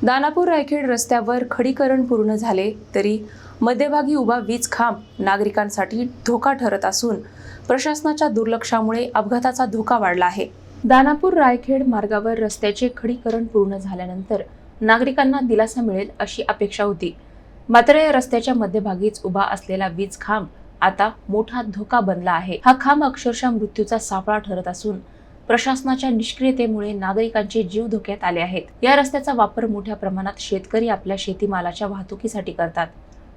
दानापूर रायखेड रस्त्यावर खडीकरण पूर्ण झाले तरी मध्यभागी उभा वीज खांब नागरिकांसाठी धोका ठरत असून प्रशासनाच्या दुर्लक्षामुळे अपघाताचा धोका वाढला आहे। दानापूर रायखेड मार्गावर रस्त्याचे खडीकरण पूर्ण झाल्यानंतर नागरिकांना दिलासा मिळेल अशी अपेक्षा होती, मात्र या रस्त्याच्या मध्यभागीच उभा असलेला वीज खांब आता मोठा धोका बनला आहे। हा खांब अक्षरशः मृत्यूचा सापळा ठरत असून प्रशासनाच्या निष्क्रियतेमुळे नागरिकांचे जीव धोक्यात आले आहेत। या रस्त्याचा वापर मोठ्या प्रमाणात शेतकरी आपल्या शेतीमालाच्या वाहतुकीसाठी करतात।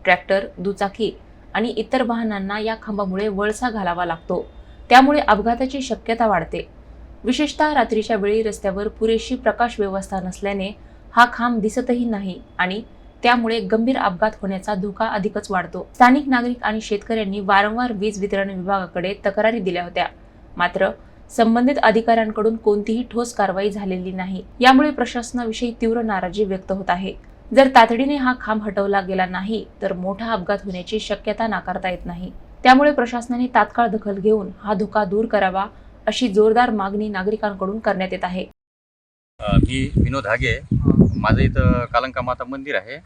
ट्रॅक्टर, दुचाकी आणि इतर वाहनांना या खांबामुळे वळसा घालावा लागतो, त्यामुळे अपघाताची शक्यता वाढते। विशेषतः रात्रीच्या वेळी रस्त्यावर पुरेशी प्रकाश व्यवस्था नसल्याने हा खांब दिसतही नाही आणि त्यामुळे गंभीर अपघात होण्याचा धोका अधिकच वाढतो। स्थानिक नागरिक आणि शेतकऱ्यांनी वारंवार वीज वितरण विभागाकडे तक्रारी दिल्या होत्या, मात्र संबंधित अधिकाऱ्यांकडून कोणतीही ठोस कारवाई झालेली नाही। यामुळे प्रशासनाविषयी तीव्र नाराजी व्यक्त होत आहे। जर तातडीने हा खांब हटवला गेला नाही तर मोठा अपघात होण्याची शक्यता नाकारता येत नाही। त्यामुळे प्रशासनाने तात्काळ दखल घेऊन हा धोका दूर करावा अशी जोरदार मागणी नागरिकांकडून करण्यात येत आहे। मी विनोद हागे, माझं इथं कालंका माता मंदिर आहे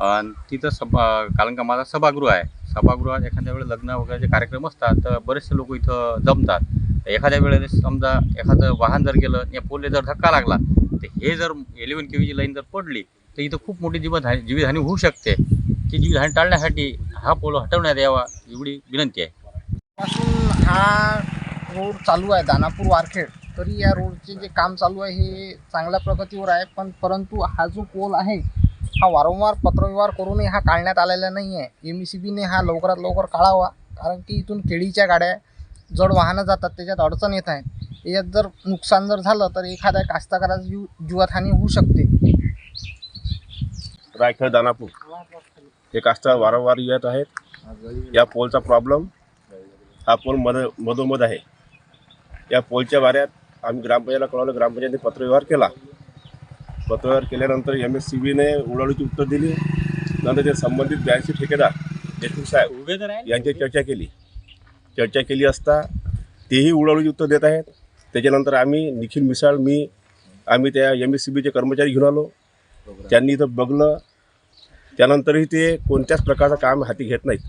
आणि तिथं कालंका माता सभागृह आहे। सभागृहात एखाद्या वेळेस लग्न वगैरे कार्यक्रम असतात तर बरेचसे लोक इथं जमतात। एखाद्या वेळेस समजा एखादं वाहन जर गेलं या पोलला जर धक्का लागला तर हे जर 11 kV लाईन जर पडली तर इथं खूप मोठी जीवितहानी होऊ शकते। ती जीवितहानी टाळण्यासाठी हा पोल हटवण्यात यावा एवढी विनंती आहे। पासून हा रोड चालू आहे दानापूर वारखेड, तरी या रोडचे जे काम चालू आहे हे चांगल्या प्रगतीवर आहे, परंतु हा जो पोल आहे हा वारंवार पत्रव्यवहार करूनही हा काढण्यात आलेला नाही आहे। MSEBने हा लवकरात लवकर काढावा, कारण की इथून केळीच्या गाड्या जड वाहनं जातात, त्याच्यात अडचण येत आहे। यात जर नुकसान जर झालं तर एखाद्या कास्तकाराची जीवितहानी होऊ शकते। रायखेड दानापूर हे कास्तकार वारंवार येत आहेत। या पोलचा प्रॉब्लेम हा पोल मधोमध आहे। या पोलच्या बाऱ्यात आम्ही ग्रामपंचायतीला कळवलं, ग्रामपंचायतीने पत्रव्यवहार केला। पत्रव्यवहार केल्यानंतर MSEBने उडवडीची उत्तर दिली। नंतर ते संबंधित बँकचे ठेकेदार देशमुख साहेब यांची चर्चा केली असता तेही उडवडीची उत्तर देत आहेत। त्याच्यानंतर आम्ही निखिल मिसाळ आम्ही त्या MSEBचे कर्मचारी घेऊन आलो। त्यांनी इथं बघलं, त्यानंतरही ते कोणत्याच प्रकारचं काम हाती घेत नाहीत।